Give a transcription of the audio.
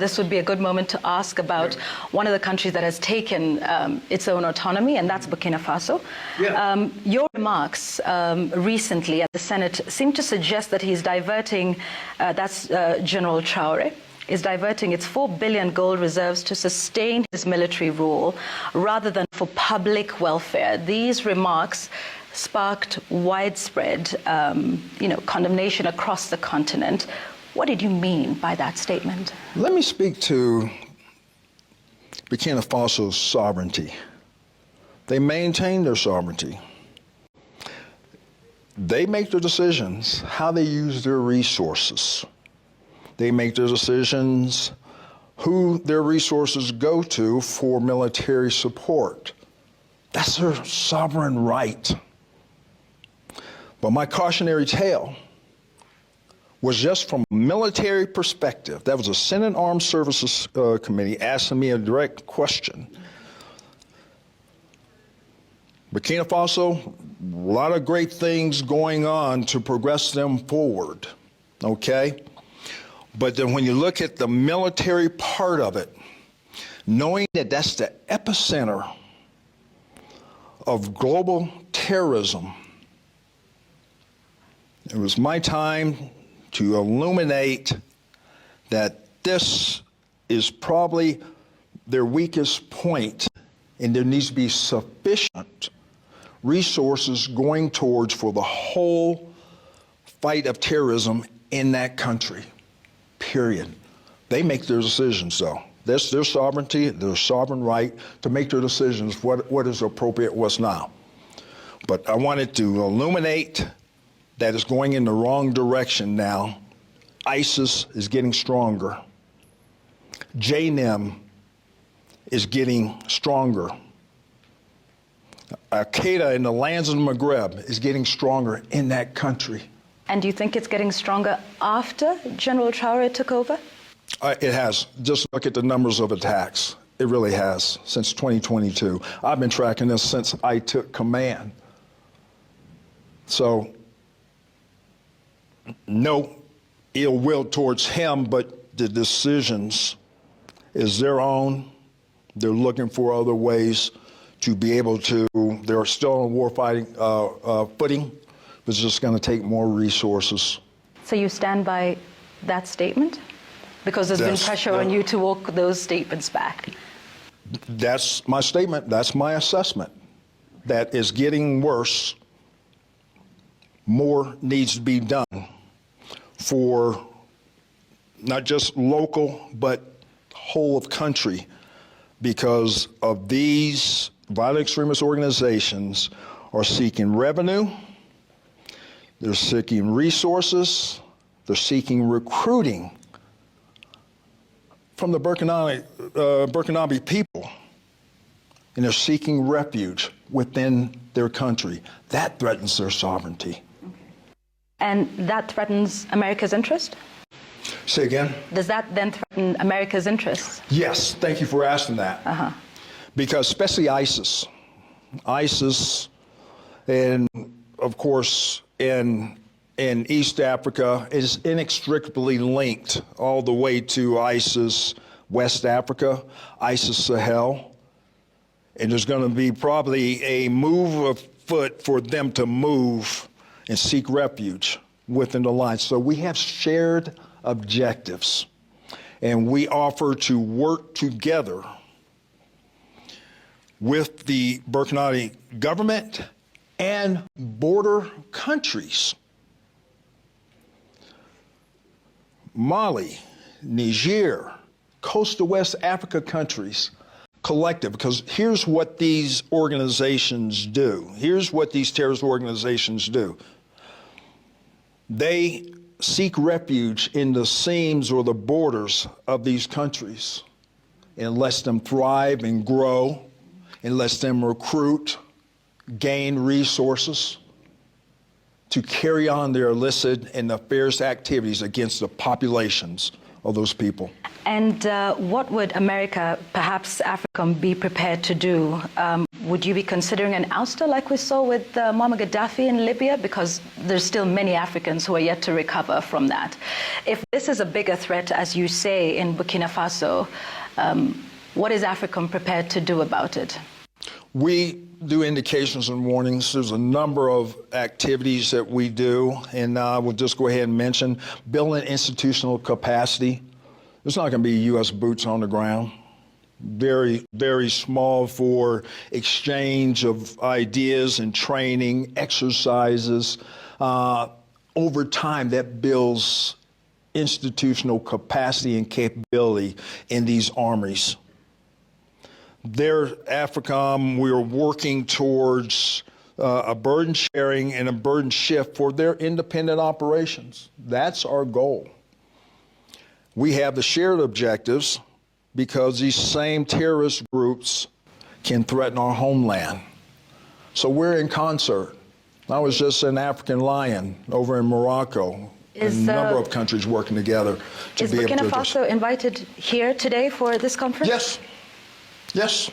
This would be a good moment to ask about one of the countries that has taken its own autonomy, and that's Burkina Faso. Your remarks recently at the Senate seem to suggest that he's diverting, General Traore, is diverting its 4 billion gold reserves to sustain his military rule rather than for public welfare. These remarks sparked widespread condemnation across the continent. What did you mean by that statement? Let me speak to Burkina Faso's sovereignty. They maintain their sovereignty. They make their decisions how they use their resources. They make their decisions who their resources go to for military support. That's their sovereign right. But my cautionary tale was just from a military perspective. That was a Senate Armed Services Committee asking me a direct question. Burkina Faso, a lot of great things going on to progress them forward, okay? But then when you look at the military part of it, knowing that that's the epicenter of global terrorism, it was my time to illuminate that this is probably their weakest point, and there needs to be sufficient resources going towards for the whole fight of terrorism in that country, period. They make their decisions, though. That's their sovereignty, their sovereign right to make their decisions, what is appropriate, what's not. But I wanted to illuminate that is going in the wrong direction now. ISIS is getting stronger. JNIM is getting stronger. Al-QAEDA in the lands of the Maghreb is getting stronger in that country. And do you think it's getting stronger after General Traore took over? It has. Just look at the numbers of attacks. It really has, since 2022. I've been tracking this since I took command. So, no ill will towards him, but the decisions is their own. They're looking for other ways to be able to, they're still on warfighting footing, but it's just going to take more resources. So you stand by that statement? Because there's been pressure on you to walk those statements back. That's my statement. That's my assessment. That is getting worse. More needs to be done for not just local, but whole of country, because of these violent extremist organizations are seeking revenue, they're seeking resources, they're seeking recruiting from the Burkinabe people, and they're seeking refuge within their country. That threatens their sovereignty. And that threatens America's interest? Say again? Does that then threaten America's interests? Yes, thank you for asking that. Because especially ISIS, and of course in East Africa is inextricably linked all the way to ISIS West Africa, ISIS Sahel, and there's going to be probably a move afoot for them to move and seek refuge within the line. So we have shared objectives, and we offer to work together with the Burkinabe government and border countries. Mali, Niger, coastal West Africa countries, collective, because here's what these organizations do. Here's what these terrorist organizations do. They seek refuge in the seams or the borders of these countries and lets them thrive and grow and lets them recruit, gain resources to carry on their illicit and nefarious activities against the populations of those people. And what would America, perhaps Africa, be prepared to do Would you be considering an ouster like we saw with Muammar Gaddafi in Libya? Because there's still many Africans who are yet to recover from that. If this is a bigger threat, as you say, in Burkina Faso, what is Africa prepared to do about it? We do indications and warnings. There's a number of activities that we do, and I will just go ahead and mention building institutional capacity. There's not going to be U.S. boots on the ground. Very, very small for exchange of ideas and training, exercises. Over time, that builds institutional capacity and capability in these armies. There, AFRICOM, we are working towards a burden sharing and a burden shift for their independent operations. That's our goal. We have the shared objectives because these same terrorist groups can threaten our homeland. So we're in concert. I was just in African Lion over in Morocco. A number of countries working together to be able to... Is Burkina Faso invited here today for this conference? Yes. Yes.